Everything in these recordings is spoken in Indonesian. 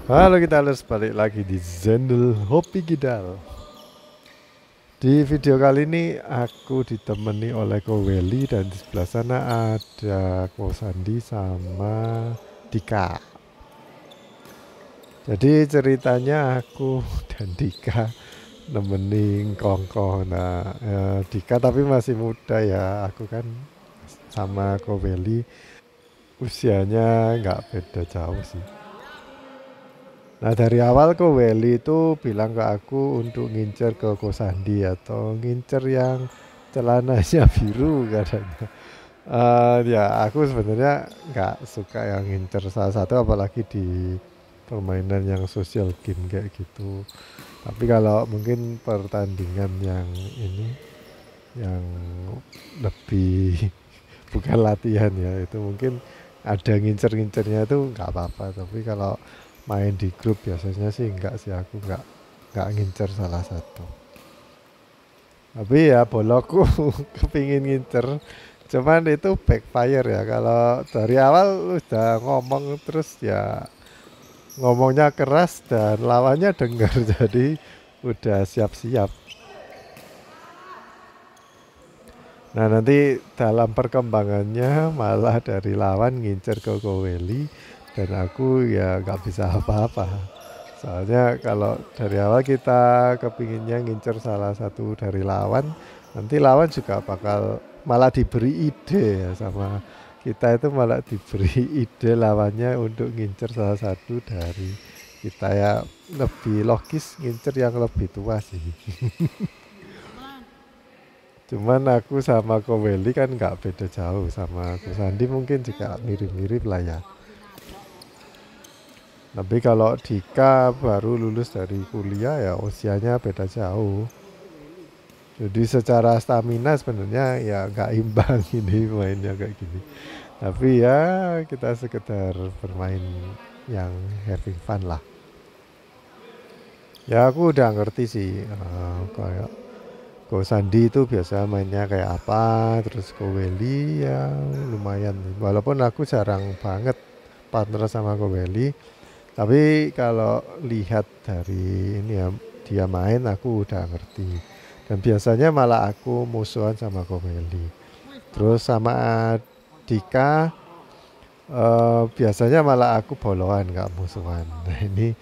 Halo kita harus balik lagi di Zendel Hopi Kidal. Di video kali ini aku ditemani oleh Ko Welly dan di sebelah sana ada Ko Sandi sama Dika. Jadi ceritanya aku dan Dika nemenin Kongko. Nah, Dika tapi masih muda ya. Aku kan sama Ko Welly usianya nggak beda jauh sih. Nah dari awal Ko Welly itu bilang ke aku untuk ngincer ke Kosandi atau ngincer yang celananya biru katanya. Ya aku sebenarnya nggak suka yang ngincer salah satu apalagi di permainan yang social game kayak gitu. Tapi kalau mungkin pertandingan yang ini yang lebih bukan latihan ya itu mungkin ada ngincer-ngincernya itu nggak apa-apa. Tapi kalau main di grup biasanya sih enggak sih, aku enggak ngincer salah satu. Tapi ya bolokku kepingin ngincer, cuman itu backfire ya. Kalau dari awal udah ngomong terus ya ngomongnya keras dan lawannya dengar jadi udah siap-siap. Nah nanti dalam perkembangannya malah dari lawan ngincer ke Koweli dan aku ya nggak bisa apa-apa. Soalnya kalau dari awal kita kepinginnya ngincer salah satu dari lawan, nanti lawan juga bakal malah diberi ide ya sama kita, itu malah diberi ide lawannya untuk ngincer salah satu dari kita, ya lebih logis ngincer yang lebih tua sih. Cuman aku sama Koweli kan nggak beda jauh, sama aku Sandi mungkin juga mirip-mirip lah ya. Tapi kalau Dika baru lulus dari kuliah ya usianya beda jauh. Jadi secara stamina sebenarnya ya nggak imbang ini mainnya kayak gini. Tapi ya kita sekedar bermain yang having fun lah. Ya aku udah ngerti sih, kayak Ko Sandi itu biasa mainnya kayak apa, terus Ko Welly ya lumayan. Walaupun aku jarang banget partner sama Ko Welly, tapi kalau lihat dari ini ya dia main aku udah ngerti. Dan biasanya malah aku musuhan sama Ko Welly. Terus sama Dika biasanya malah aku boloan nggak musuhan. Nah ini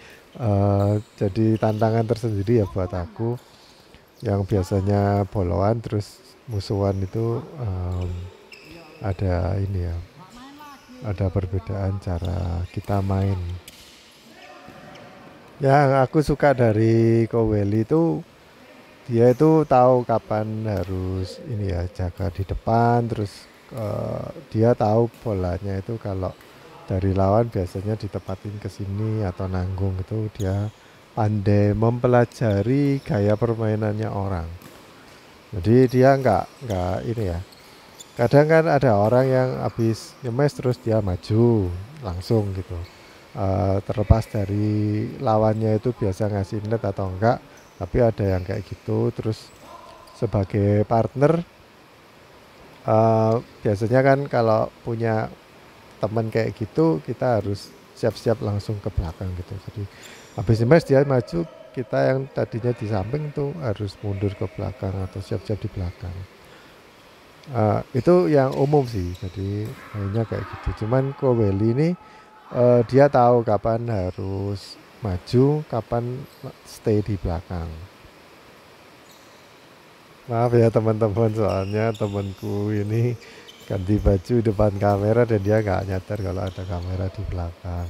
jadi tantangan tersendiri ya buat aku, yang biasanya boloan terus musuhan itu ada ini ya, ada perbedaan cara kita main. Yang aku suka dari Koweli itu dia itu tahu kapan harus ini ya jaga di depan, terus dia tahu bolanya itu kalau dari lawan biasanya ditepatin ke sini atau nanggung, itu dia pandai mempelajari gaya permainannya orang. Jadi dia nggak ini ya. Kadang kan ada orang yang habis nyemes terus dia maju langsung gitu. Terlepas dari lawannya itu biasa ngasih net atau enggak, tapi ada yang kayak gitu. Terus sebagai partner biasanya kan kalau punya teman kayak gitu kita harus siap-siap langsung ke belakang gitu. Jadi habis nyemes dia maju, kita yang tadinya di samping tuh harus mundur ke belakang atau siap-siap di belakang. Itu yang umum sih, jadi mainnya kayak gitu. Cuman Koweli ini dia tahu kapan harus maju, kapan stay di belakang. Maaf ya teman-teman, soalnya temanku ini ganti baju depan kamera dan dia nggak nyadar kalau ada kamera di belakang.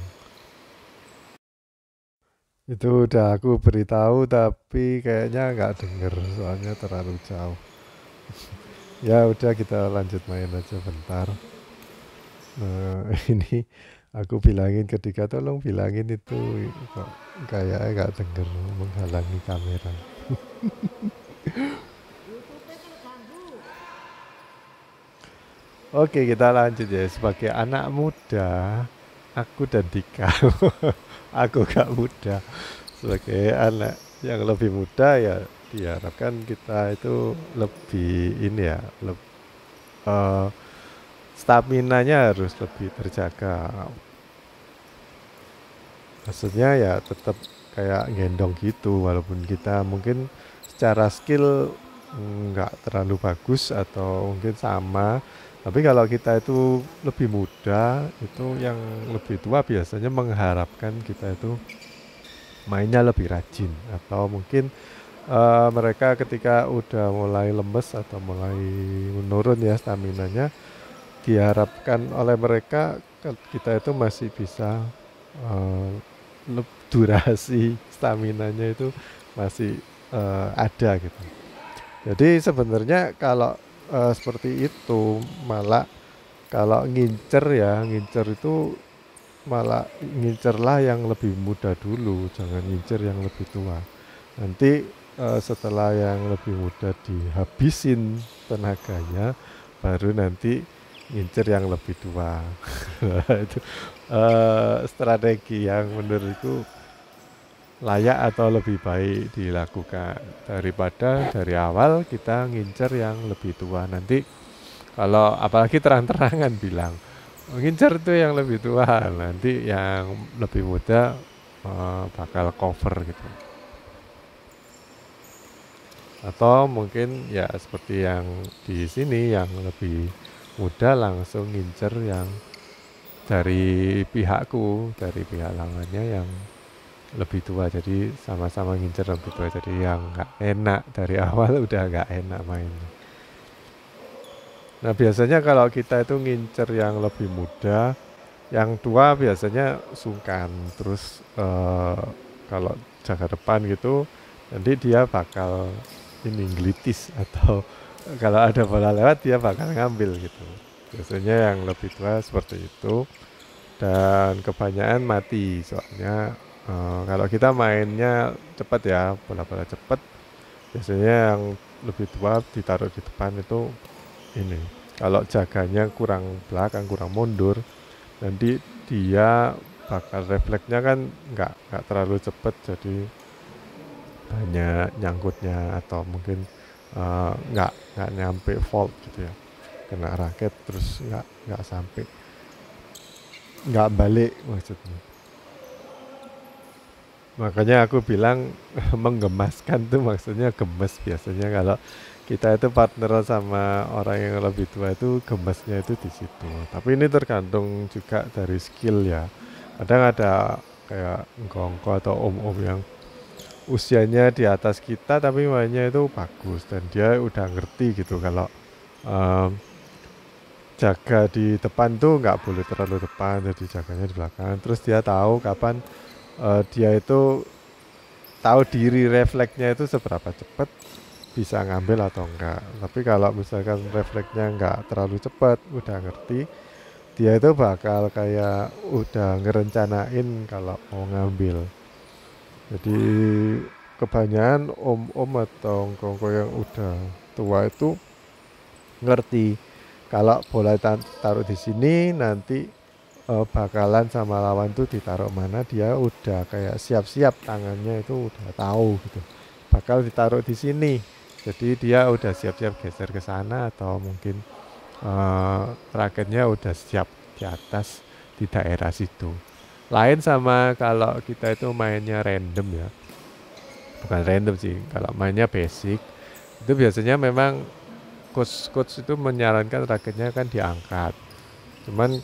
Itu udah aku beritahu tapi kayaknya nggak denger soalnya terlalu jauh. Ya udah kita lanjut main aja bentar. Nah, ini aku bilangin ke Dika, tolong bilangin itu kok kayaknya nggak denger, menghalangi kamera. Oke kita lanjut ya, sebagai anak muda aku dan Dika aku gak muda, sebagai anak yang lebih muda ya diharapkan kita itu lebih ini ya, eh, staminanya harus lebih terjaga. Maksudnya ya tetap kayak gendong gitu, walaupun kita mungkin secara skill nggak terlalu bagus atau mungkin sama. Tapi kalau kita itu lebih muda, itu yang lebih tua biasanya mengharapkan kita itu mainnya lebih rajin, atau mungkin mereka ketika udah mulai lemes atau mulai menurun ya staminanya, diharapkan oleh mereka kita itu masih bisa eh, durasi staminanya itu masih ada gitu. Jadi sebenarnya kalau seperti itu, malah kalau ngincer ya, ngincer itu malah ngincerlah yang lebih muda dulu, jangan ngincer yang lebih tua. Nanti setelah yang lebih muda dihabisin tenaganya, baru nanti ngincer yang lebih tua. Itu strategi yang menurutku layak atau lebih baik dilakukan daripada dari awal kita ngincer yang lebih tua. Nanti kalau apalagi terang-terangan bilang ngincer itu yang lebih tua, nanti yang lebih muda bakal cover gitu. Atau mungkin ya seperti yang di sini, yang lebih muda langsung ngincer yang dari pihakku, dari pihak lawannya yang lebih tua, jadi sama-sama ngincer lebih tua, jadi yang nggak enak dari awal udah nggak enak mainnya. Nah biasanya kalau kita itu ngincer yang lebih muda, yang tua biasanya sungkan, terus kalau jaga depan gitu, nanti dia bakal ini gelitis, atau kalau ada bola lewat dia bakal ngambil gitu. Biasanya yang lebih tua seperti itu, dan kebanyakan mati soalnya kalau kita mainnya cepat ya, bola-bola cepat, biasanya yang lebih tua ditaruh di depan itu ini. Kalau jaganya kurang belakang, kurang mundur, nanti dia bakal refleksnya kan nggak terlalu cepat, jadi banyak nyangkutnya, atau mungkin nggak nyampe fault gitu ya, kena raket terus nggak sampai, nggak balik maksudnya. Makanya aku bilang menggemaskan tuh maksudnya gemes, biasanya kalau kita itu partner sama orang yang lebih tua itu gemesnya itu di situ. Tapi ini tergantung juga dari skill ya. Kadang ada kayak ngkongko atau om-om yang usianya di atas kita tapi mainnya itu bagus, dan dia udah ngerti gitu kalau em, jaga di depan tuh nggak boleh terlalu depan, jadi jaganya di belakang. Terus dia tahu kapan dia itu tahu diri, refleksnya itu seberapa cepat bisa ngambil atau enggak. Tapi kalau misalkan refleksnya enggak terlalu cepat, udah ngerti, dia itu bakal kayak udah ngerencanain kalau mau ngambil. Jadi kebanyakan om-om atau kongko yang udah tua itu ngerti kalau bola taruh di sini nanti bakalan sama lawan tuh ditaruh mana, dia udah kayak siap-siap, tangannya itu udah tahu gitu bakal ditaruh di sini, jadi dia udah siap-siap geser ke sana, atau mungkin raketnya udah siap di atas di daerah situ. Lain sama kalau kita itu mainnya random ya, bukan random sih, kalau mainnya basic itu biasanya memang coach itu menyarankan raketnya kan diangkat. Cuman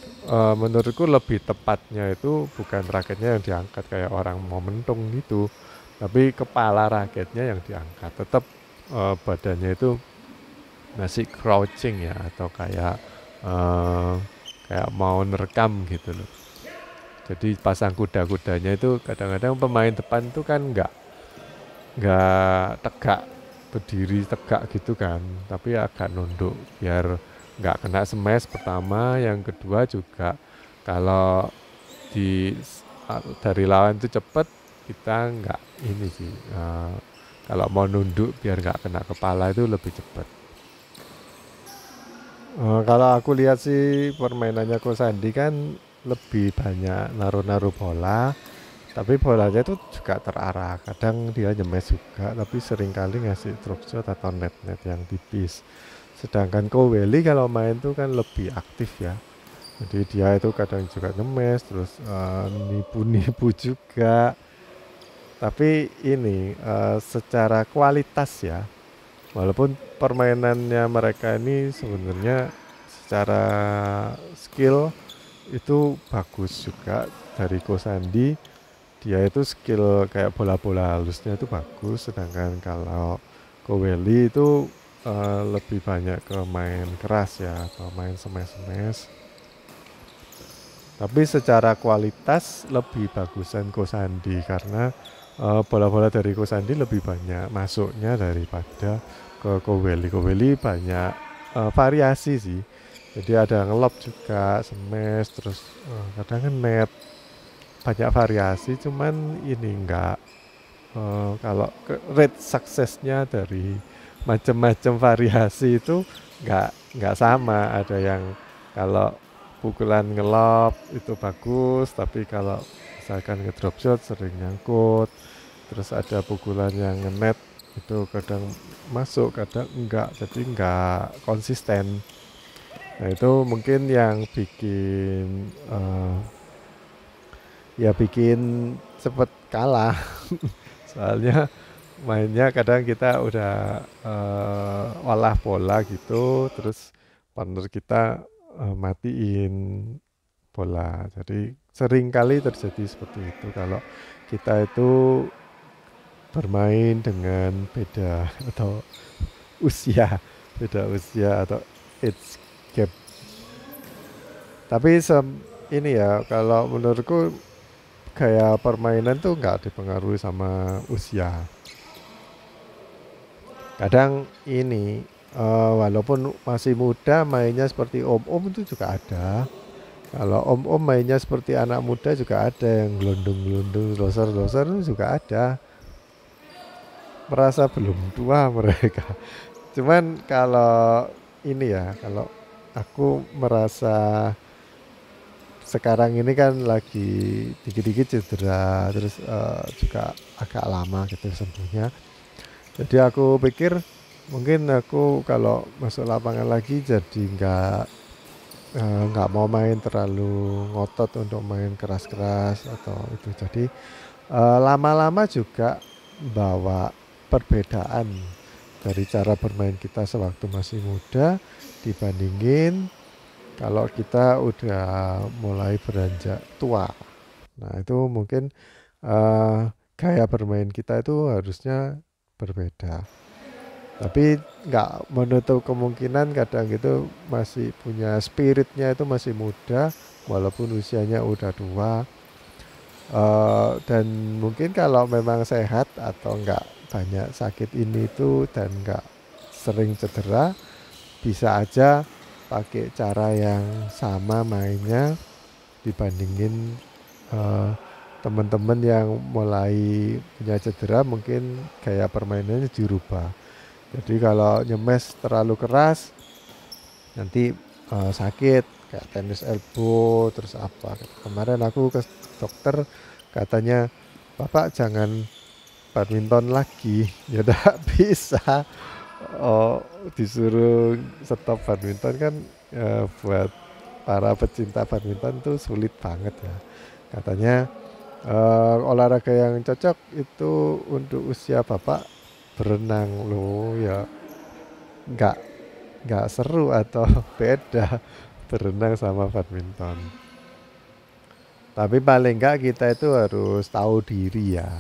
menurutku lebih tepatnya itu bukan raketnya yang diangkat kayak orang mau mentung gitu, tapi kepala raketnya yang diangkat. Tetap badannya itu masih crouching ya, atau kayak kayak mau nerekam gitu loh. Jadi pasang kuda-kudanya itu kadang-kadang pemain depan itu kan nggak tegak, berdiri tegak gitu kan, tapi agak nunduk biar nggak kena smash pertama. Yang kedua juga kalau di dari lawan itu cepet, kita nggak ini sih, kalau mau nunduk biar nggak kena kepala itu lebih cepet. Kalau aku lihat sih permainannya Ko Sandi kan lebih banyak naruh-naruh bola, tapi bolanya itu juga terarah. Kadang dia nyemes juga, tapi seringkali ngasih drop shot atau net-net yang tipis. Sedangkan Koweli kalau main tuh kan lebih aktif ya. Jadi dia itu kadang juga ngemes, terus nipu-nipu juga. Tapi ini secara kualitas ya, walaupun permainannya mereka ini sebenarnya secara skill itu bagus juga dari Kosandi. Dia itu skill kayak bola-bola halusnya itu bagus, sedangkan kalau Koweli itu lebih banyak ke main keras ya, atau main smash-smash. Tapi secara kualitas lebih bagusan Kosandi karena bola-bola dari Kosandi lebih banyak masuknya daripada ke Koweli. Koweli banyak variasi sih. Jadi ada ngelob juga, smash, terus kadang net, banyak variasi. Cuman ini enggak kalau rate suksesnya dari macam-macam variasi itu nggak sama. Ada yang kalau pukulan ngelob itu bagus, tapi kalau misalkan ngedrop shot sering nyangkut. Terus ada pukulan yang ngenet itu kadang masuk, kadang enggak, jadi enggak konsisten. Nah itu mungkin yang bikin ya bikin cepet kalah. Soalnya mainnya kadang kita udah olah bola gitu, terus partner kita matiin bola. Jadi sering kali terjadi seperti itu kalau kita itu bermain dengan beda atau usia, beda usia atau age gap. Tapi ini ya kalau menurutku gaya permainan tuh nggak dipengaruhi sama usia. Kadang ini walaupun masih muda mainnya seperti om-om itu juga ada. Kalau om-om mainnya seperti anak muda juga ada, yang gelondong-gelondong, loser-loser juga ada. Merasa belum tua mereka. Cuman kalau ini ya, kalau aku merasa sekarang ini kan lagi dikit-dikit cedera, terus juga agak lama gitu sembuhnya. Jadi aku pikir mungkin aku kalau masuk lapangan lagi jadi nggak mau main terlalu ngotot untuk main keras-keras atau itu. Jadi lama-lama juga bawa perbedaan dari cara bermain kita sewaktu masih muda dibandingin kalau kita udah mulai beranjak tua. Nah itu mungkin gaya bermain kita itu harusnya berbeda. Tapi nggak menutup kemungkinan kadang itu masih punya spiritnya itu masih muda walaupun usianya udah tua. Dan mungkin kalau memang sehat atau nggak banyak sakit ini itu dan nggak sering cedera, bisa aja pakai cara yang sama mainnya dibandingin eh, teman-teman yang mulai punya cedera, mungkin gaya permainannya dirubah. Jadi kalau nyemes terlalu keras nanti sakit kayak tenis elbow terus apa. Kemarin aku ke dokter katanya bapak jangan badminton lagi. Ya udah bisa. Oh, disuruh stop badminton kan buat para pecinta badminton tuh sulit banget ya. Katanya olahraga yang cocok itu untuk usia bapak berenang loh ya, nggak nggak seru atau beda berenang sama badminton. Tapi paling nggak kita itu harus tahu diri ya.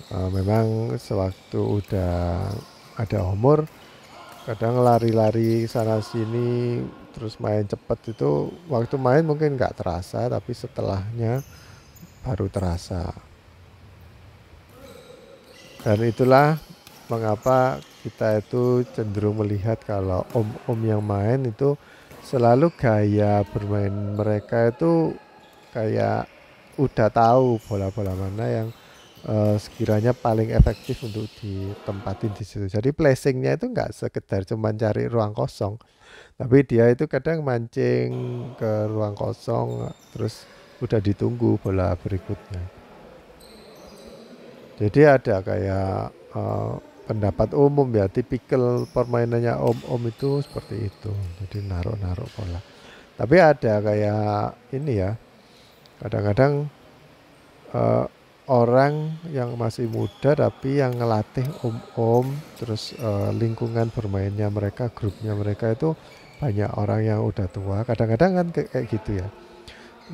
Memang sewaktu udah ada umur kadang lari-lari sana sini terus main cepet itu waktu main mungkin nggak terasa tapi setelahnya baru terasa. Dan itulah mengapa kita itu cenderung melihat kalau om-om yang main itu selalu gaya bermain mereka itu kayak udah tahu bola-bola mana yang sekiranya paling efektif untuk ditempatin di situ. Jadi placingnya itu nggak sekedar cuman cari ruang kosong, tapi dia itu kadang mancing ke ruang kosong terus udah ditunggu bola berikutnya. Jadi ada kayak pendapat umum ya, tipikal permainannya om-om itu seperti itu. Jadi naruh-naruh bola. Tapi ada kayak ini ya, kadang-kadang eh, orang yang masih muda tapi yang ngelatih om-om, terus lingkungan bermainnya mereka, grupnya mereka itu banyak orang yang udah tua. Kadang-kadang kan kayak gitu ya.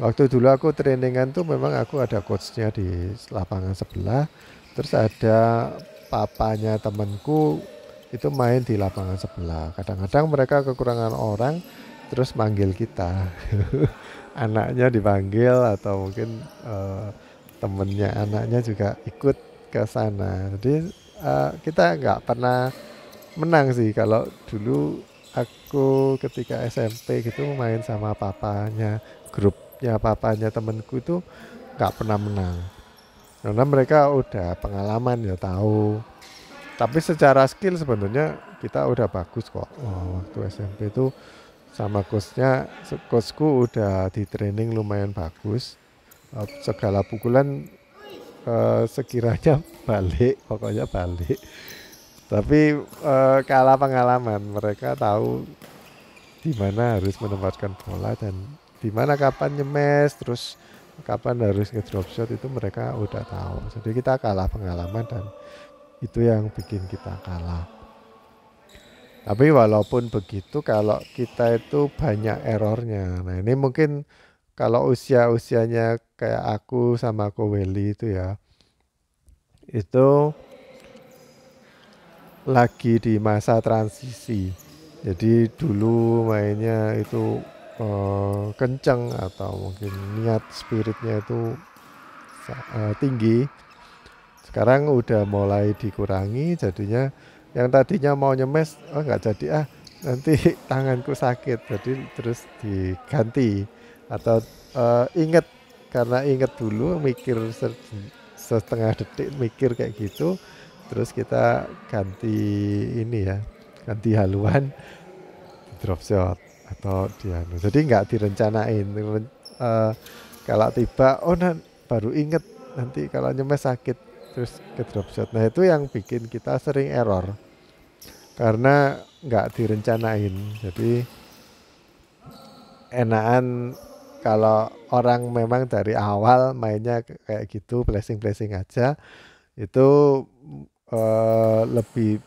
Waktu dulu aku trainingan tuh memang aku ada coachnya di lapangan sebelah, terus ada papanya temanku itu main di lapangan sebelah. Kadang-kadang mereka kekurangan orang, terus manggil kita, anaknya dipanggil atau mungkin temennya anaknya juga ikut ke sana. Jadi kita nggak pernah menang sih. Kalau dulu aku ketika SMP gitu main sama papanya, grupnya papanya temenku itu nggak pernah menang. Karena mereka udah pengalaman ya tahu. Tapi secara skill sebenarnya kita udah bagus kok. Waktu SMP itu sama coachku udah di training lumayan bagus. Segala pukulan sekiranya balik, pokoknya balik. Tapi kalah pengalaman, mereka tahu di mana harus menempatkan bola dan di mana kapan nyemes, terus kapan harus ngedrop shot itu mereka udah tahu. Jadi kita kalah pengalaman dan itu yang bikin kita kalah. Tapi walaupun begitu kalau kita itu banyak errornya. Nah ini mungkin kalau usianya kayak aku sama Koweli itu ya, itu lagi di masa transisi. Jadi dulu mainnya itu kenceng atau mungkin niat spiritnya itu tinggi. Sekarang udah mulai dikurangi, jadinya yang tadinya mau nyemes, oh nggak jadi nanti tanganku sakit, jadi terus diganti atau inget karena inget dulu mikir setengah detik mikir kayak gitu, terus kita ganti ini ya, ganti haluan drop shot atau dianu. Jadi nggak direncanain. Kalau tiba, baru inget nanti kalau nyemes sakit terus ke drop shot. Nah itu yang bikin kita sering error karena nggak direncanain. Jadi enakan kalau orang memang dari awal mainnya kayak gitu, blessing aja, itu lebih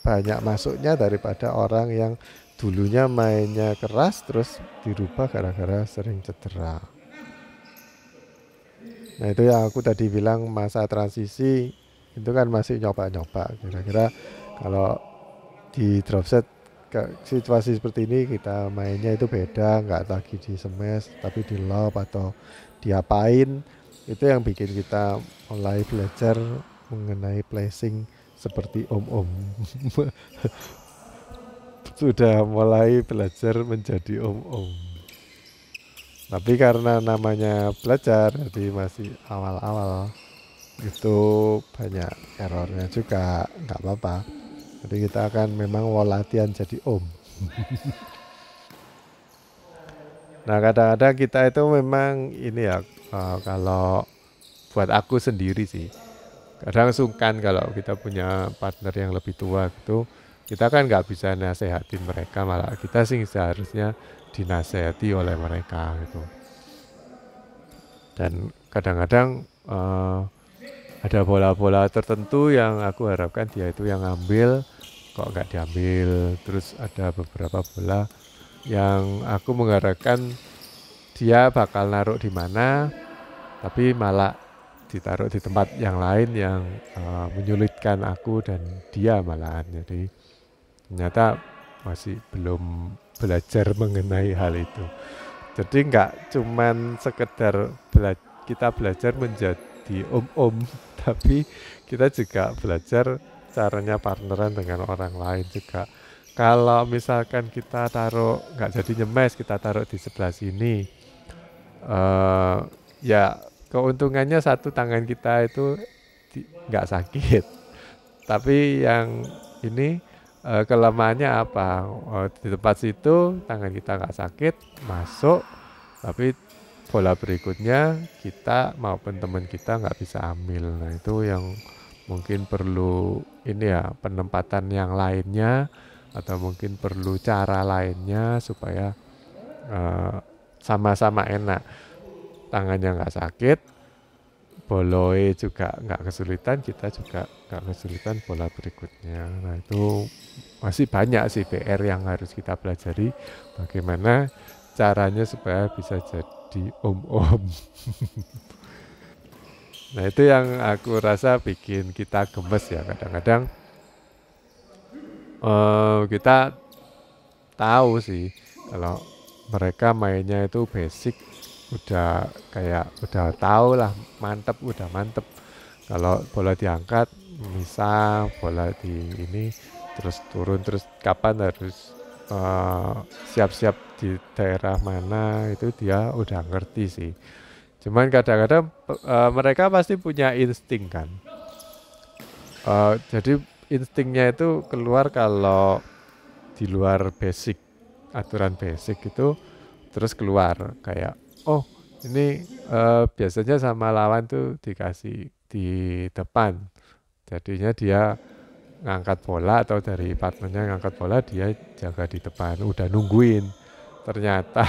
banyak masuknya daripada orang yang dulunya mainnya keras terus dirubah gara-gara sering cedera. Nah itu yang aku tadi bilang masa transisi itu kan masih nyoba-nyoba. Kira-kira kalau di drop set situasi seperti ini kita mainnya itu beda, nggak lagi di smash tapi di lob atau diapain, itu yang bikin kita mulai belajar mengenai placing seperti om-om. Sudah mulai belajar menjadi om-om. Tapi karena namanya belajar, jadi masih awal-awal, itu banyak errornya juga, nggak apa-apa. Jadi kita akan memang mau latihan jadi om. Nah kadang-kadang kita itu memang ini ya, kalau buat aku sendiri sih, kadang sungkan kalau kita punya partner yang lebih tua gitu, kita kan nggak bisa nasehatin mereka, malah kita sih seharusnya dinasehati oleh mereka gitu. Dan kadang-kadang ada bola-bola tertentu yang aku harapkan dia itu yang ngambil, kok nggak diambil. Terus ada beberapa bola yang aku mengharapkan dia bakal naruh di mana, tapi malah ditaruh di tempat yang lain yang menyulitkan aku dan dia malahan. Jadi ternyata masih belum belajar mengenai hal itu. Jadi nggak cuman sekedar kita belajar menjadi om-om, tapi kita juga belajar caranya partneran dengan orang lain juga. Kalau misalkan kita taruh nggak jadi nyemes, kita taruh di sebelah sini, ya keuntungannya satu tangan kita itu nggak sakit. Tapi yang ini kelemahannya apa? Di tempat situ tangan kita nggak sakit, masuk, tapi bola berikutnya kita maupun teman kita nggak bisa ambil. Nah itu yang mungkin perlu ini ya, penempatan yang lainnya atau mungkin perlu cara lainnya supaya sama-sama enak, tangannya nggak sakit, boloe juga nggak kesulitan, kita juga nggak kesulitan bola berikutnya. Nah itu masih banyak sih PR yang harus kita pelajari, bagaimana caranya supaya bisa jadi om-om. Nah itu yang aku rasa bikin kita gemes ya, kadang-kadang kita tahu sih kalau mereka mainnya itu basic udah kayak udah tahu lah, udah mantep kalau bola diangkat misal bola di ini terus turun, terus kapan harus siap-siap di daerah mana, itu dia udah ngerti sih. Cuman kadang-kadang mereka pasti punya insting kan. Jadi instingnya itu keluar kalau di luar basic, aturan basic itu terus keluar kayak oh ini biasanya sama lawan tuh dikasih di depan, jadinya dia ngangkat bola atau dari partnernya ngangkat bola dia jaga di depan udah nungguin, ternyata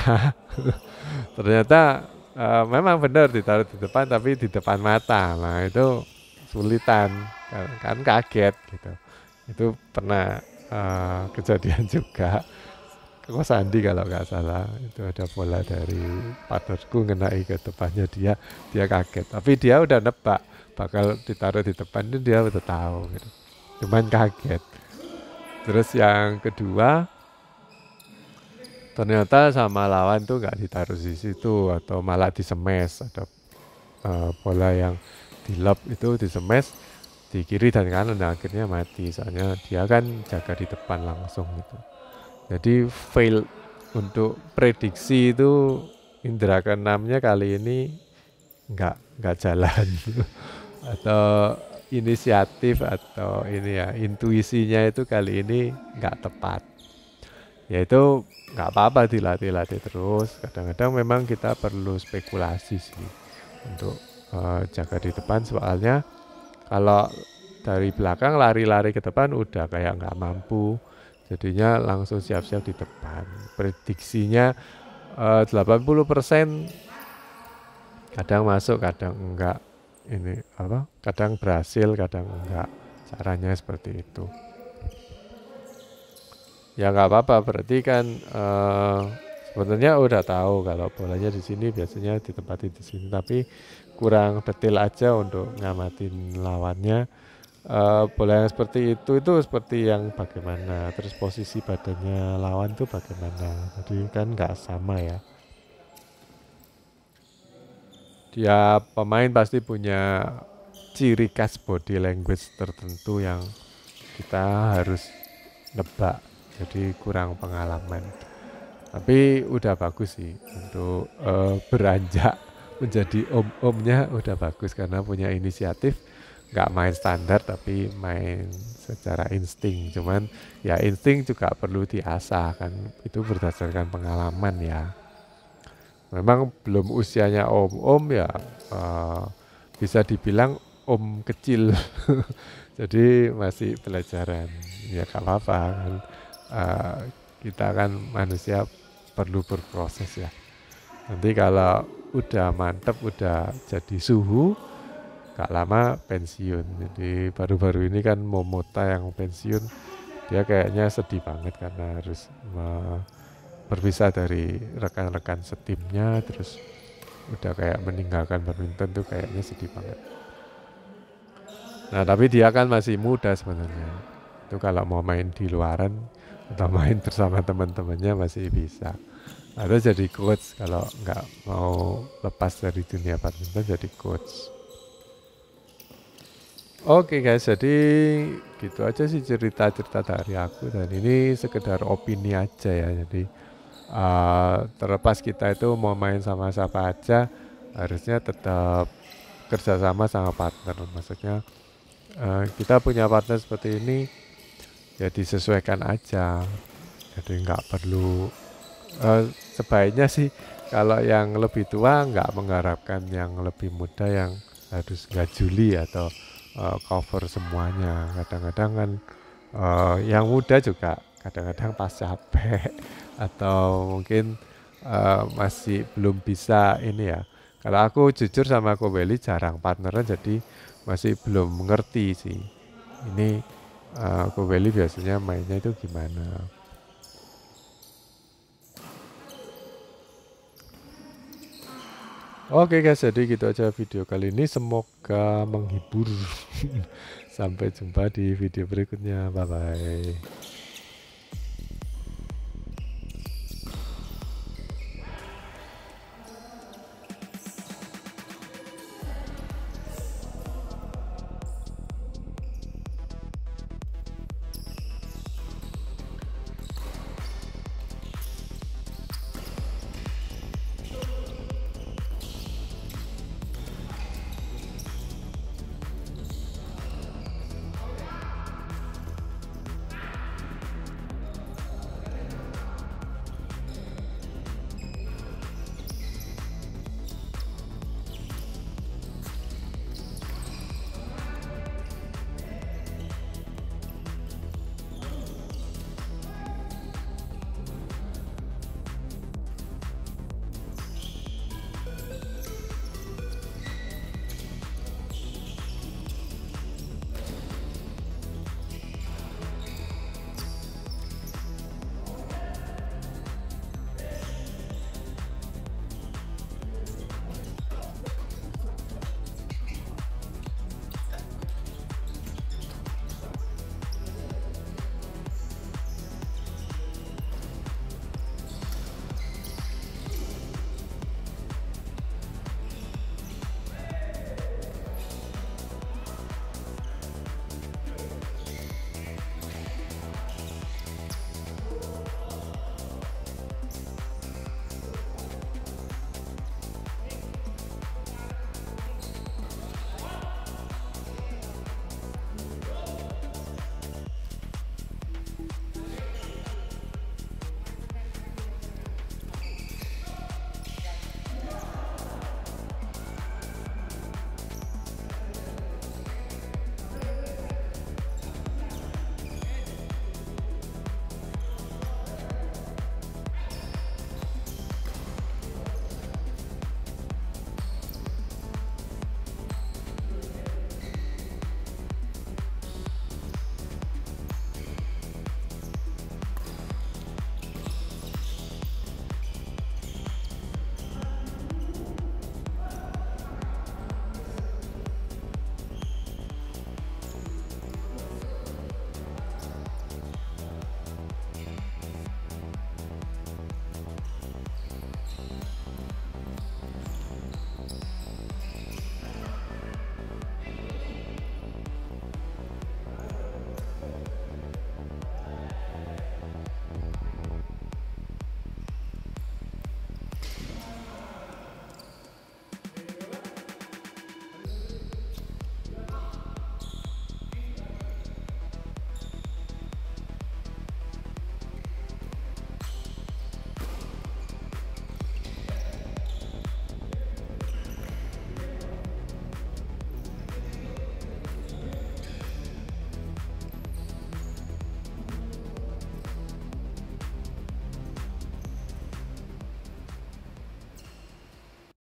ternyata memang benar ditaruh di depan tapi di depan mata. Nah itu sulitan kan kaget gitu. Itu pernah kejadian juga. Kok Sandi kalau nggak salah itu ada bola dari partnerku ngenai ke depannya dia kaget. Tapi dia udah nebak bakal ditaruh di depan, itu dia udah tahu gitu. Cuman kaget. Terus yang kedua ternyata sama lawan tuh nggak ditaruh di situ atau malah disemes, ada bola yang di lob itu disemes di kiri dan kanan, nah akhirnya mati soalnya dia kan jaga di depan langsung gitu. Jadi fail untuk prediksi itu, indera keenamnya kali ini nggak jalan atau inisiatif atau ini ya intuisinya itu kali ini nggak tepat. Ya itu nggak apa-apa, dilatih terus. Kadang-kadang memang kita perlu spekulasi sih untuk jaga di depan, soalnya kalau dari belakang lari-lari ke depan udah kayak nggak mampu, jadinya langsung siap-siap di depan. Prediksinya 80% kadang masuk, kadang enggak. Ini apa? Kadang berhasil, kadang enggak. Caranya seperti itu. Ya nggak apa-apa, berarti kan sebenarnya udah tahu kalau bolanya di sini biasanya ditempatin di sini, tapi kurang detail aja untuk ngamatin lawannya. Bola yang seperti itu seperti yang bagaimana, terus posisi badannya lawan tuh bagaimana, jadi kan nggak sama ya. Dia pemain pasti punya ciri khas body language tertentu yang kita harus nebak, jadi kurang pengalaman. Tapi udah bagus sih untuk beranjak menjadi om-omnya, udah bagus karena punya inisiatif, nggak main standar tapi main secara insting. Cuman ya insting juga perlu diasah kan, itu berdasarkan pengalaman ya. Memang belum usianya om-om ya, bisa dibilang om kecil. Jadi masih pelajaran, ya gak apa-apa kan. Kita kan manusia perlu berproses ya. Nanti kalau udah mantep, udah jadi suhu, gak lama pensiun. Jadi baru-baru ini kan Momota yang pensiun, dia kayaknya sedih banget karena harus berpisah dari rekan-rekan setimnya, terus udah kayak meninggalkan badminton tuh kayaknya sedih banget. Nah tapi dia kan masih muda sebenarnya. Itu kalau mau main di luaran atau main bersama teman-temannya masih bisa. Atau jadi coach kalau nggak mau lepas dari dunia badminton, jadi coach. Oke guys, jadi gitu aja sih cerita-cerita dari aku, dan ini sekedar opini aja ya. Jadi terlepas kita itu mau main sama siapa aja, harusnya tetap kerjasama sama partner. Maksudnya kita punya partner seperti ini ya disesuaikan aja, jadi nggak perlu sebaiknya sih kalau yang lebih tua nggak mengharapkan yang lebih muda yang harus ngajuli atau cover semuanya. Kadang-kadang kan yang muda juga kadang-kadang pas capek atau mungkin masih belum bisa ini ya. Kalau aku jujur sama Kobeli jarang partneran, jadi masih belum mengerti sih. Ini Kobeli biasanya mainnya itu gimana. Oke guys, jadi gitu aja video kali ini. Semoga menghibur. Sampai jumpa di video berikutnya. Bye bye.